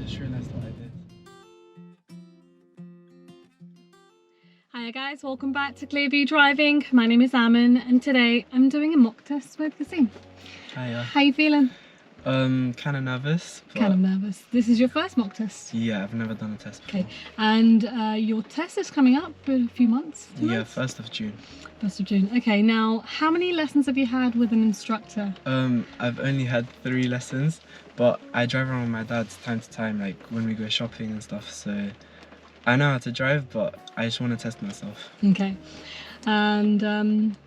just realised what I did. Hi guys, welcome back to Clearview Driving. My name is Aman and today I'm doing a mock test with Kassim. Hiya. How you feeling? Kind of nervous. Kind of nervous. This is your first mock test? Yeah, I've never done a test before. Okay, and your test is coming up in a few months? Yeah, 1st of June. 1st of June. Okay, now how many lessons have you had with an instructor? I've only had 3 lessons, but I drive around with my dad time to time, like when we go shopping and stuff, so I know how to drive, but I just want to test myself. Okay, and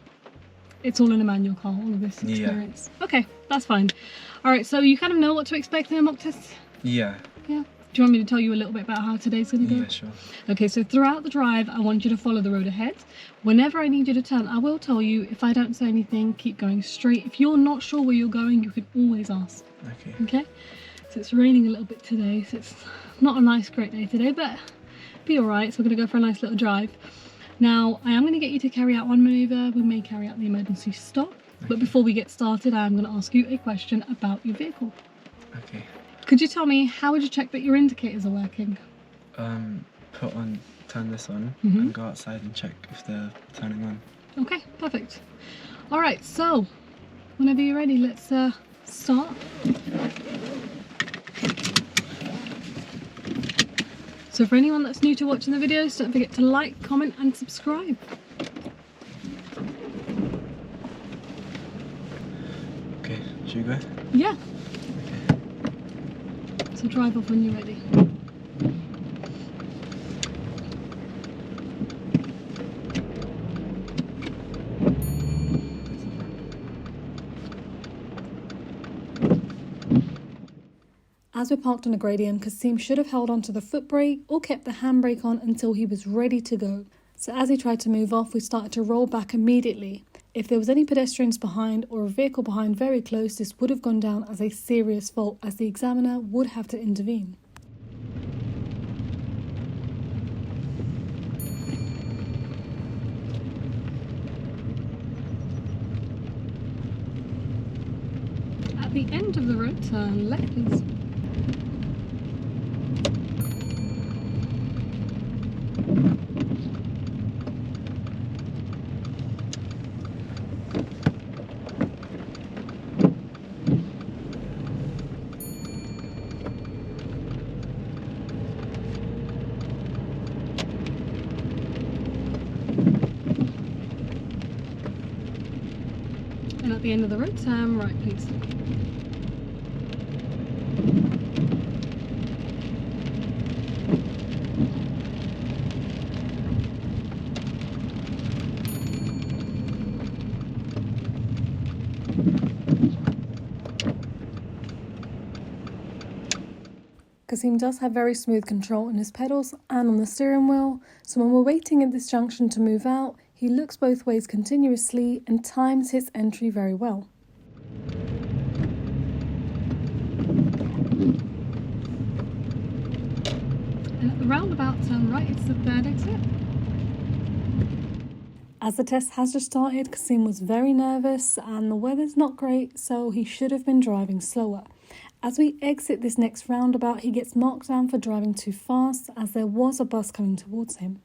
it's all in a manual car, all of this experience? Yeah. Okay, that's fine. Alright, so you kind of know what to expect in a mock test? Yeah. Yeah. Do you want me to tell you a little bit about how today's going to go? Yeah, sure. Okay, so throughout the drive, I want you to follow the road ahead. Whenever I need you to turn, I will tell you. If I don't say anything, keep going straight. If you're not sure where you're going, you can always ask. Okay. Okay? So it's raining a little bit today, so it's not a nice, great day today, but be alright. So we're going to go for a nice little drive. Now, I am going to get you to carry out one manoeuvre. We may carry out the emergency stop. Okay. But before we get started, I am going to ask you a question about your vehicle. Okay. Could you tell me, how would you check that your indicators are working? Turn this on and go outside and check if they're turning on. Okay, perfect. Alright, so whenever you're ready, let's start. So for anyone that's new to watching the videos, don't forget to like, comment and subscribe. Okay, should we go? Yeah. So drive off when you're ready. As we parked on a gradient, Kassim should have held onto the foot brake or kept the handbrake on until he was ready to go. So as he tried to move off, we started to roll back immediately. If there was any pedestrians behind or a vehicle behind very close, this would have gone down as a serious fault, as the examiner would have to intervene. At the end of the road, turn left please. And at the end of the road, turn right please. Kassim does have very smooth control on his pedals and on the steering wheel, so when we're waiting at this junction to move out, he looks both ways continuously and times his entry very well. And at the roundabout, turn right, it's the 3rd exit. As the test has just started, Kassim was very nervous and the weather's not great, so he should have been driving slower. As we exit this next roundabout, he gets marked down for driving too fast, as there was a bus coming towards him.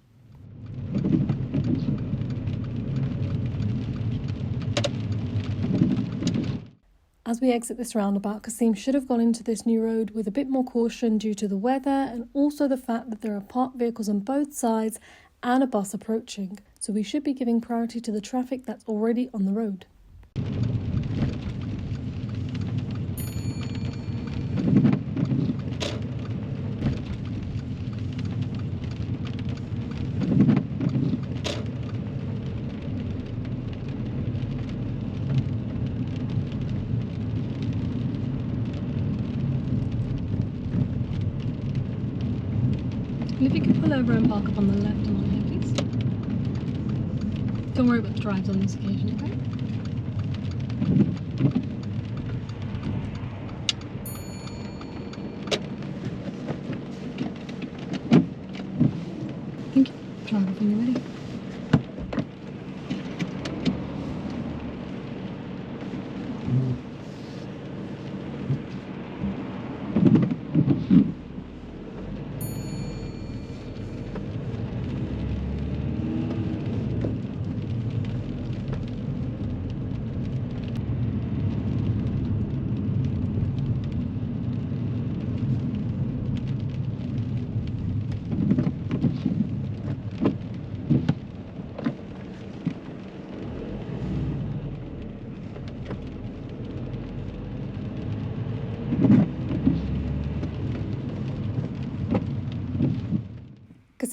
As we exit this roundabout, Kassim should have gone into this new road with a bit more caution due to the weather and also the fact that there are parked vehicles on both sides and a bus approaching. So we should be giving priority to the traffic that's already on the road. And if you could pull over and park up on the left and on here, please. Don't worry about the drives on this occasion, okay? Thank you. Drive off when you're ready.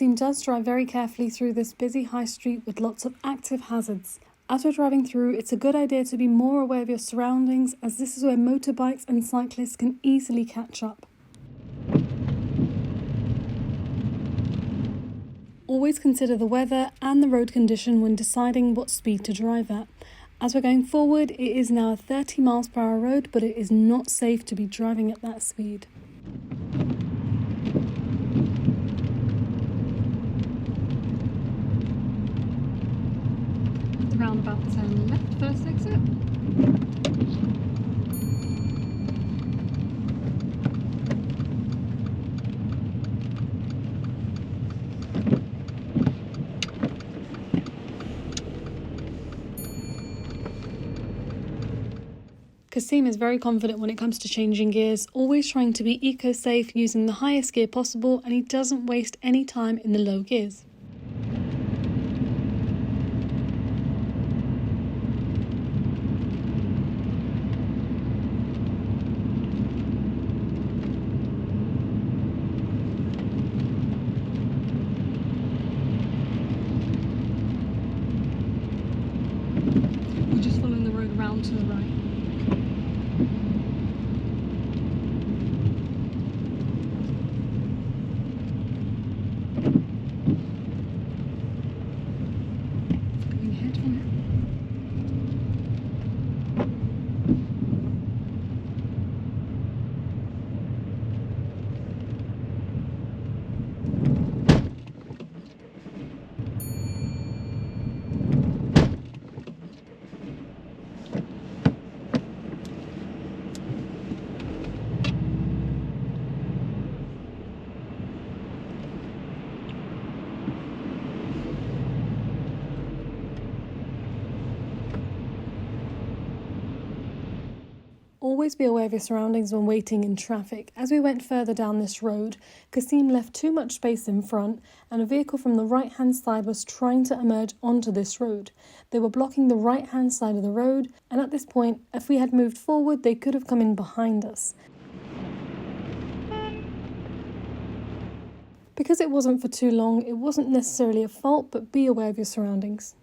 Kassim does drive very carefully through this busy high street with lots of active hazards. As we're driving through, it's a good idea to be more aware of your surroundings, as this is where motorbikes and cyclists can easily catch up. Always consider the weather and the road condition when deciding what speed to drive at. As we're going forward, it is now a 30 miles per hour road, but it is not safe to be driving at that speed. Roundabout, turn left, first exit. Kassim is very confident when it comes to changing gears, always trying to be eco-safe using the highest gear possible, and he doesn't waste any time in the low gears. We're just following the road around to the right. Going ahead from here. Always be aware of your surroundings when waiting in traffic. As we went further down this road, Kassim left too much space in front, and a vehicle from the right-hand side was trying to emerge onto this road. They were blocking the right-hand side of the road, and at this point, if we had moved forward, they could have come in behind us. Because it wasn't for too long, it wasn't necessarily a fault, but be aware of your surroundings.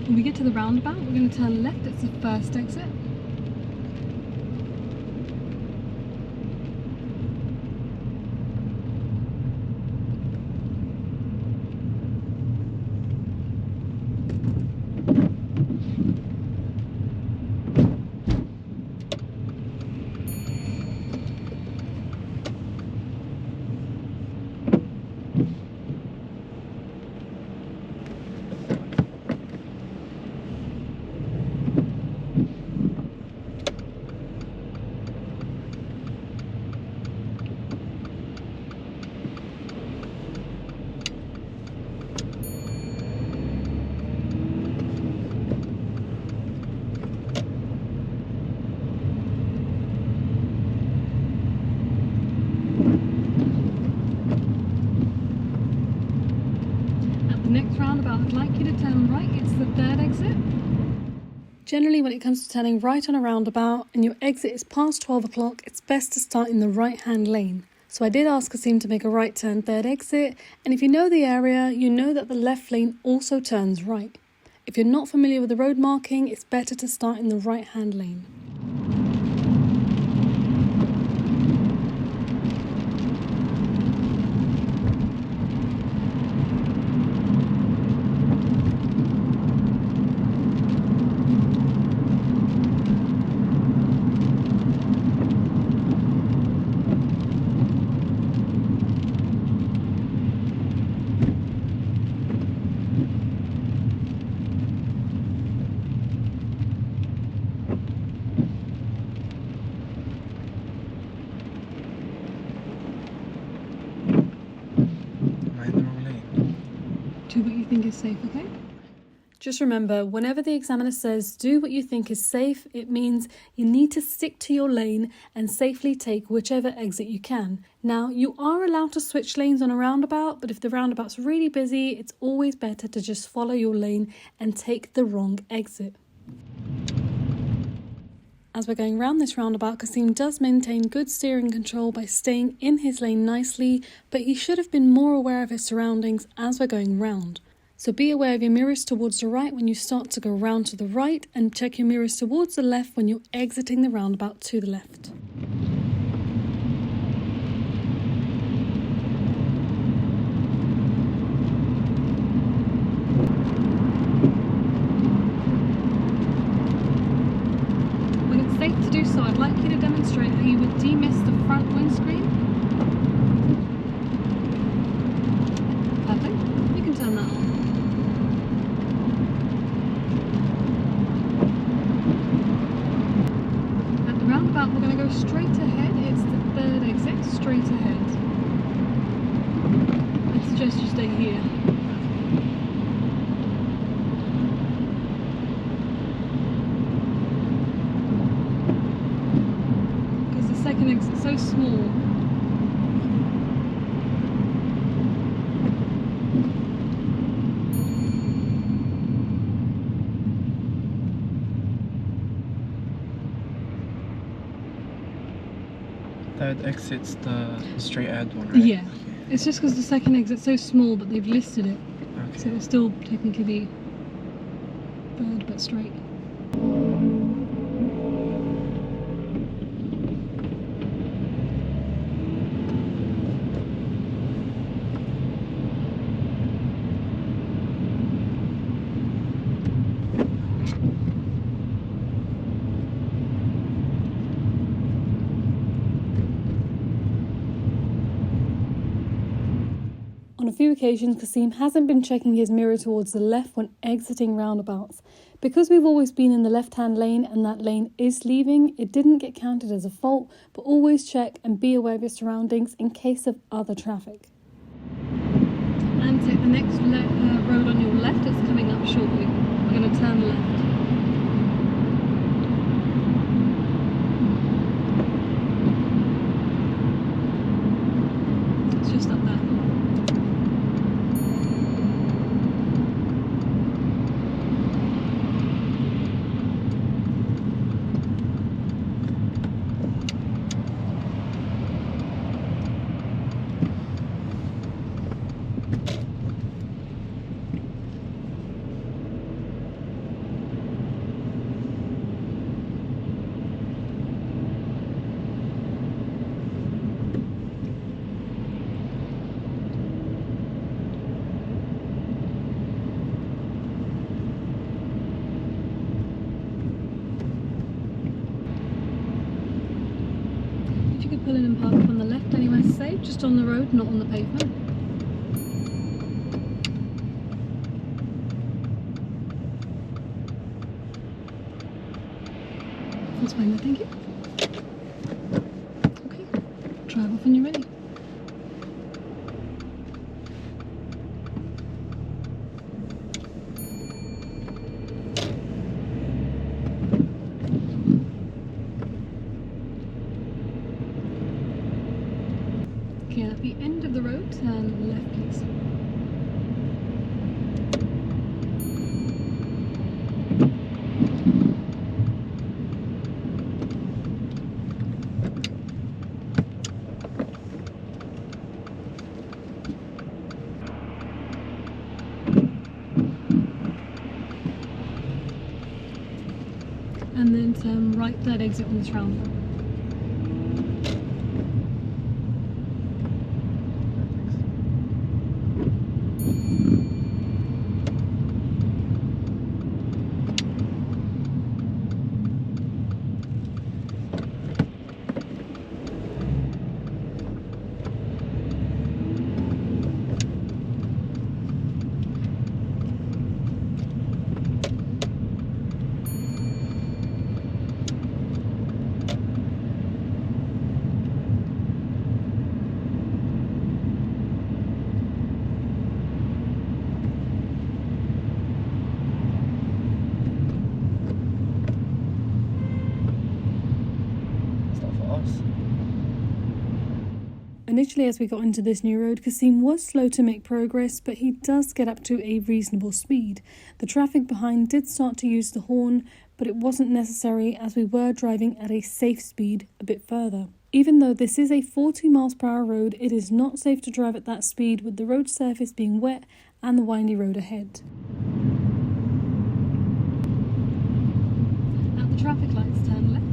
When we get to the roundabout, we're going to turn left. It's the first exit. Next roundabout, I'd like you to turn right. It's the third exit. Generally, when it comes to turning right on a roundabout and your exit is past 12 o'clock, it's best to start in the right-hand lane. So I did ask Kassim to make a right turn third exit, and if you know the area, you know that the left lane also turns right. If you're not familiar with the road marking, it's better to start in the right-hand lane. Do what you think is safe, okay? Just remember, whenever the examiner says do what you think is safe, it means you need to stick to your lane and safely take whichever exit you can. Now, you are allowed to switch lanes on a roundabout, but if the roundabout's really busy, it's always better to just follow your lane and take the wrong exit. As we're going round this roundabout, Kassim does maintain good steering control by staying in his lane nicely, but he should have been more aware of his surroundings as we're going round. So be aware of your mirrors towards the right when you start to go round to the right, and check your mirrors towards the left when you're exiting the roundabout to the left. When it's safe to do so, I'd like you to demonstrate how you would demist the front windscreen. Perfect. You can turn that off. Roundabout, we're going to go straight ahead. It's the third exit, straight ahead. I suggest you stay here. Because the second exit's so small. Third exit's the straight ahead one, right? Yeah. Okay. It's just because the second exit's so small, but they've listed it. Okay. So it'll still technically be third, but straight. On a few occasions, Kassim hasn't been checking his mirror towards the left when exiting roundabouts. Because we've always been in the left-hand lane and that lane is leaving, it didn't get counted as a fault, but always check and be aware of your surroundings in case of other traffic. And take the next road on your left, it's coming up shortly. We're going to turn left. It's just up there. If you could pull in and park up on the left anywhere safe, just on the road, not on the pavement. That's fine, thank you. Okay, drive off when you're ready. Okay, at the end of the road, turn left please. And then turn right, third exit on this roundabout. Initially, as we got into this new road, Kassim was slow to make progress, but he does get up to a reasonable speed. The traffic behind did start to use the horn, but it wasn't necessary as we were driving at a safe speed a bit further. Even though this is a 40 miles per hour road, it is not safe to drive at that speed with the road surface being wet and the windy road ahead. At the traffic lights, turn left.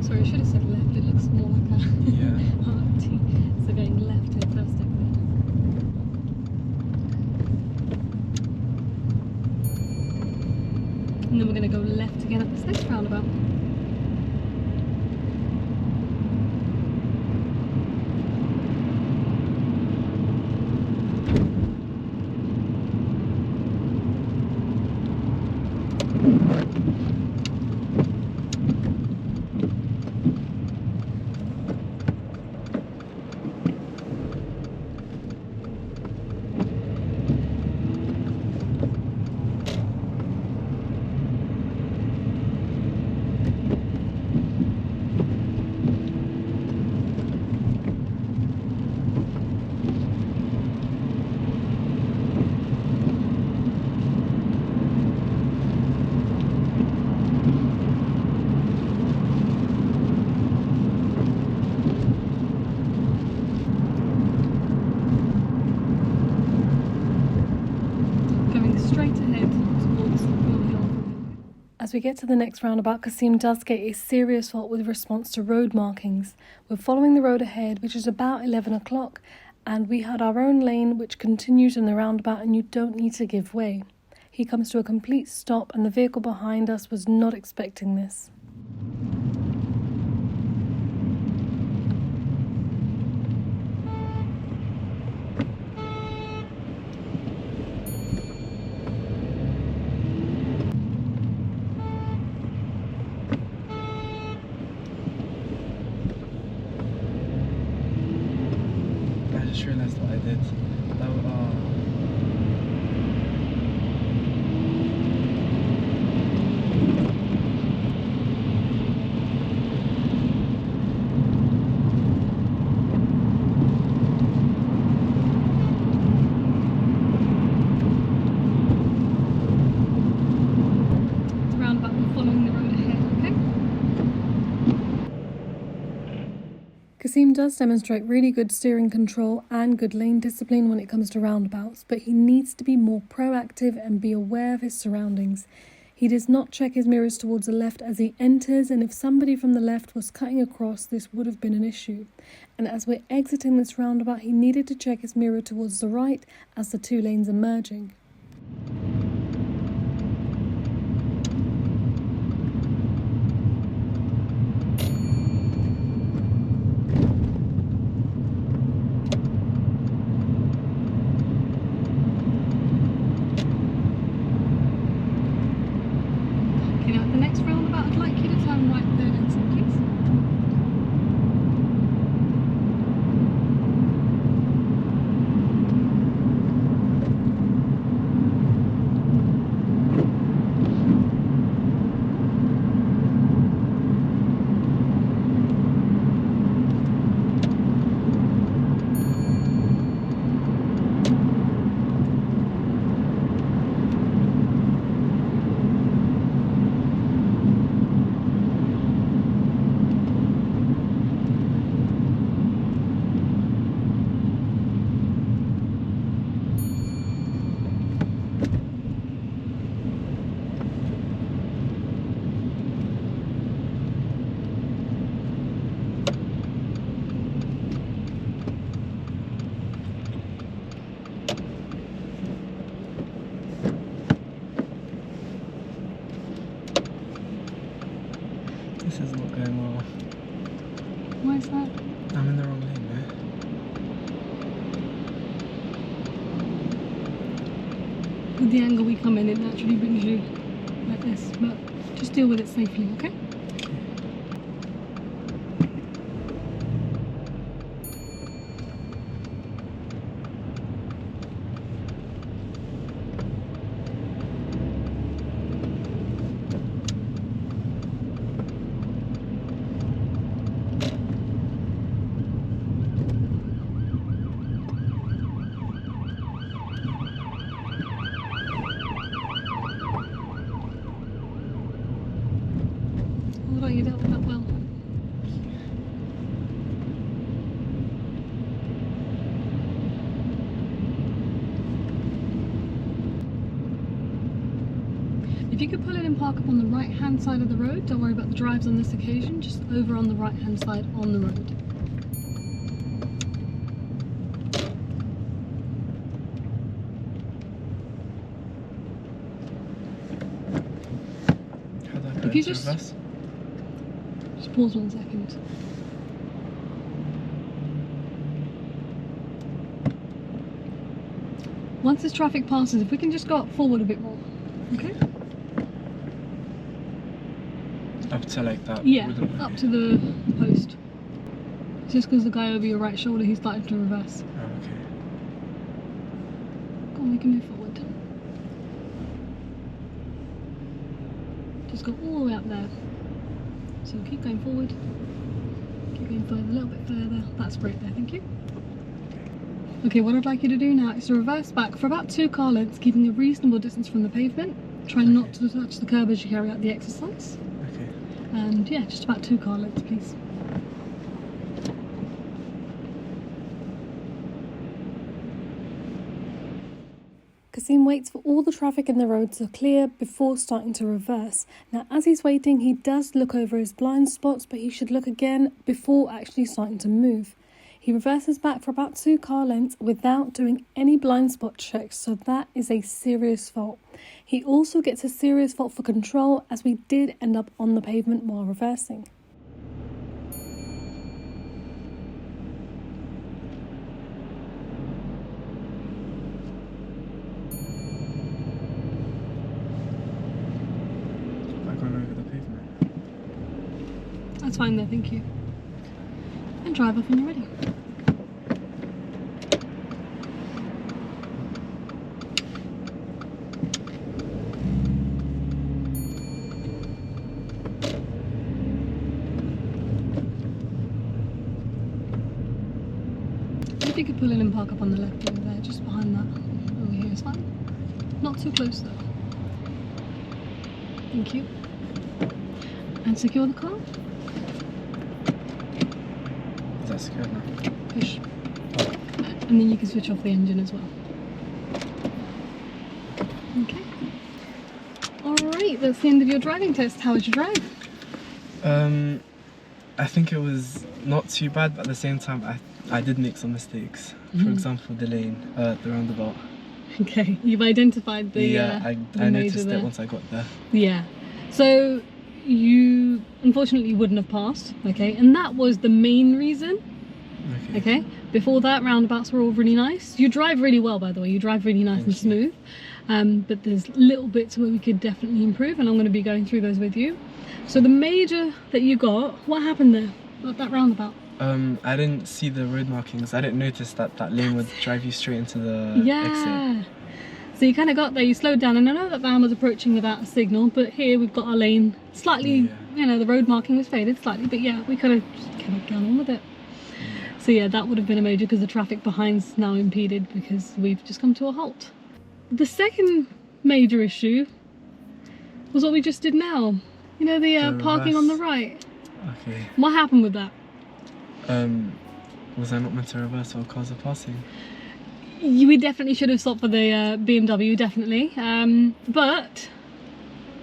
Sorry, I should have said left. It looks more like a heart T. So going left in first step there. And then we're going to go left again at this next roundabout. As we get to the next roundabout, Kassim does get a serious fault with response to road markings. We're following the road ahead, which is about 11 o'clock, and we had our own lane which continues in the roundabout and you don't need to give way. He comes to a complete stop and the vehicle behind us was not expecting this. I just realised what I did. Kassim does demonstrate really good steering control and good lane discipline when it comes to roundabouts, but he needs to be more proactive and be aware of his surroundings. He does not check his mirrors towards the left as he enters, and if somebody from the left was cutting across, this would have been an issue. And as we're exiting this roundabout, he needed to check his mirror towards the right as the two lanes are merging. with the angle we come in, it naturally brings you like this, but just deal with it safely, okay? Although you dealt with that well. If you could pull it and park up on the right hand side of the road, don't worry about the drives on this occasion, just over on the right hand side on the road. How do I put If you it into just reverse? pause 1 second. Once this traffic passes, if we can just go up forward a bit more, okay? Up to like that? Yeah, wooden way? up to the post. It's just because the guy over your right shoulder, he's starting to reverse. Oh, okay. Go on, we can move forward. Just go all the way up there. So keep going forward. Keep going further, a little bit further. That's great there, thank you. Okay, what I'd like you to do now is to reverse back for about 2 car lengths, keeping a reasonable distance from the pavement. Try not to touch the curb as you carry out the exercise. Okay. And yeah, just about 2 car lengths, please. Kassim waits for all the traffic in the road to clear before starting to reverse. Now, as he's waiting, he does look over his blind spots, but he should look again before actually starting to move. He reverses back for about 2 car lengths without doing any blind spot checks, so that is a serious fault. He also gets a serious fault for control, as we did end up on the pavement while reversing. I've gone over the pavement. That's fine there, thank you. And drive off when you're ready. If you could pull in and park up on the left over there, just behind that. Over here is fine. Not too close though. Thank you. And secure the car. Is that secured now? Push. And then you can switch off the engine as well. Okay. Alright, that's the end of your driving test. How was your drive? I think it was not too bad, but at the same time I did make some mistakes. For example, delaying the roundabout. Okay, you've identified the I major noticed there. it once I got there. Yeah. So you unfortunately wouldn't have passed, okay? And that was the main reason. Okay. Before that, roundabouts were all really nice. You drive really well, by the way. You drive really nice and smooth. But there's little bits where we could definitely improve, and I'm going to be going through those with you. So the major that you got, what happened there at that roundabout? I didn't see the road markings. I didn't notice that lane would drive you straight into the exit. So you kind of got there, you slowed down, and I know that van was approaching without a signal, but here we've got our lane slightly, you know, the road marking was faded slightly, but yeah, we could have just gone on with it. So yeah, that would have been a major, because the traffic behind's now impeded because we've just come to a halt. The second major issue was what we just did now. You know, the parking on the right. Okay. What happened with that? Was I not meant to reverse while cars are passing? We definitely should have stopped for the BMW, definitely. But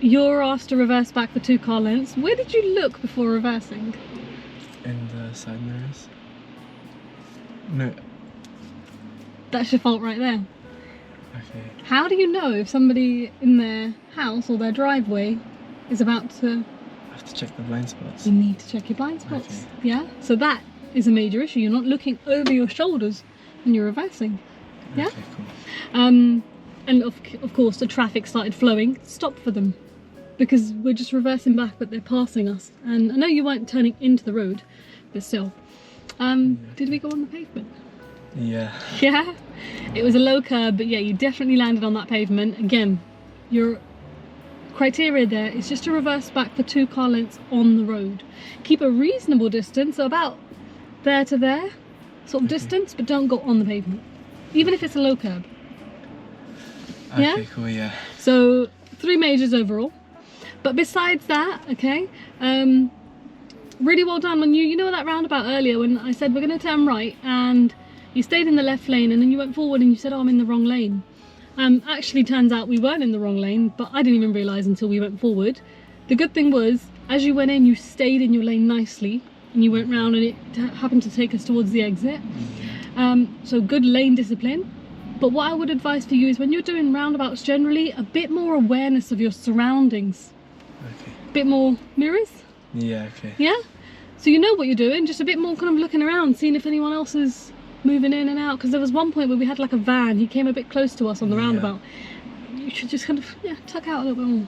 you're asked to reverse back for 2 car lengths. Where did you look before reversing? In the side mirrors. No. That's your fault right there. Okay. How do you know if somebody in their house or their driveway is about to... I have to check the blind spots. You need to check your blind spots. Okay. Yeah? So that is a major issue. You're not looking over your shoulders when you're reversing. Yeah? Okay, cool. and of course the traffic started flowing, stop for them. Because we're just reversing back, but they're passing us. And I know you weren't turning into the road, but still. Did we go on the pavement? Yeah. Yeah? It was a low curb, but yeah, you definitely landed on that pavement. Again, your criteria there is just to reverse back for 2 car lengths on the road. Keep a reasonable distance, so about there to there sort of distance, but don't go on the pavement. Even if it's a low curb. Okay, Yeah? cool, yeah. So 3 majors overall. But besides that, okay, really well done on you. You know that roundabout earlier when I said we're going to turn right and you stayed in the left lane and then you went forward and you said, oh, I'm in the wrong lane. Actually turns out we weren't in the wrong lane, but I didn't even realise until we went forward. The good thing was, as you went in, you stayed in your lane nicely and you went round and it happened to take us towards the exit. So good lane discipline. But what I would advise for you is when you're doing roundabouts generally, a bit more awareness of your surroundings. Okay. Bit more mirrors. Yeah, okay. Yeah? So you know what you're doing, just a bit more kind of looking around, seeing if anyone else is moving in and out. Because there was one point where we had like a van, he came a bit close to us on the roundabout. You should just kind of, yeah, tuck out a little bit more.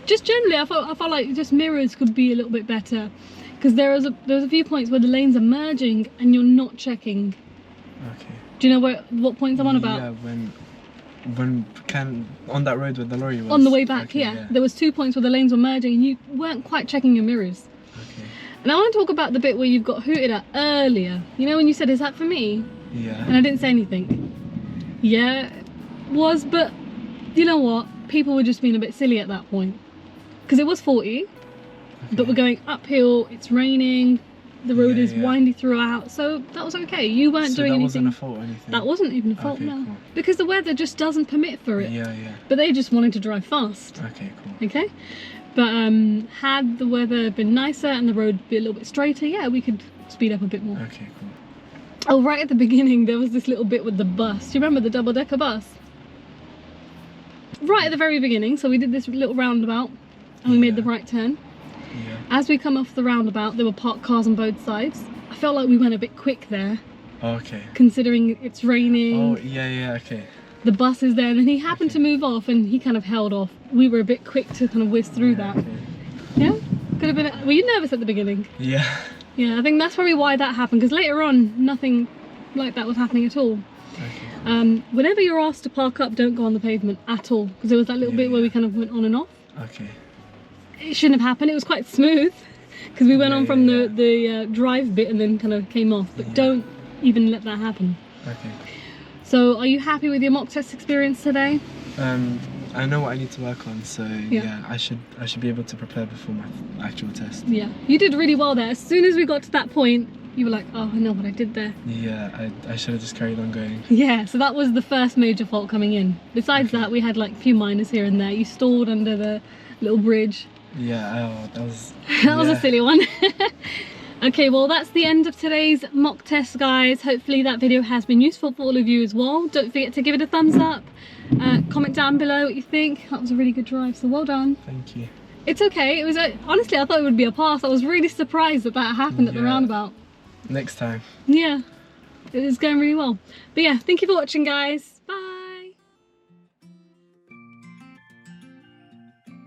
Just generally, I felt like just mirrors could be a little bit better. Because there was a few points where the lanes are merging and you're not checking. Okay. Do you know what points I'm on about? Yeah, when on that road where the lorry was. On the way back, okay, yeah. There was 2 points where the lanes were merging and you weren't quite checking your mirrors. Okay. And I want to talk about the bit where you've got hooted at earlier. You know when you said, is that for me? Yeah. And I didn't say anything. Yeah, it was, but you know what? People were just being a bit silly at that point. Because it was 40, but we're going uphill, it's raining, the road is windy throughout, so that was okay. You weren't doing anything. That wasn't a fault or anything? That wasn't even a fault, okay, no. Cool. Because the weather just doesn't permit for it. Yeah, yeah. But they just wanted to drive fast. Okay, cool. Okay? But had the weather been nicer and the road be a little bit straighter, yeah, we could speed up a bit more. Okay, cool. Oh, right at the beginning, there was this little bit with the bus. Do you remember the double-decker bus? Right at the very beginning, so we did this little roundabout and we made the right turn. Yeah. As we come off the roundabout, there were parked cars on both sides. I felt like we went a bit quick there. Okay. Considering it's raining. Oh, yeah, okay. The bus is there, and then he happened to move off and he kind of held off. We were a bit quick to kind of whiz through that. Okay. Yeah? Could have been. Were you nervous at the beginning? Yeah. Yeah, I think that's probably why that happened, because later on, nothing like that was happening at all. Okay. Whenever you're asked to park up, don't go on the pavement at all, because there was that little bit where we kind of went on and off. Okay. It shouldn't have happened. It was quite smooth, because we went on from the drive bit and then kind of came off, but don't even let that happen. Okay. So are you happy with your mock test experience today? I know what I need to work on, so yeah, I should be able to prepare before my actual test. Yeah, you did really well there. As soon as we got to that point, you were like, oh, I know what I did there. Yeah, I should have just carried on going. Yeah, so that was the first major fault coming in. Besides that, we had like a few minors here and there. You stalled under the little bridge. Yeah, that was... That was a silly one. Okay, well that's the end of today's mock test, guys. Hopefully that video has been useful for all of you as well. Don't forget to give it a thumbs up. Comment down below what you think. That was a really good drive, so well done. Thank you. It's okay. It was honestly, I thought it would be a pass. I was really surprised that happened at the roundabout. Next time. Yeah, it was going really well. But yeah, thank you for watching, guys.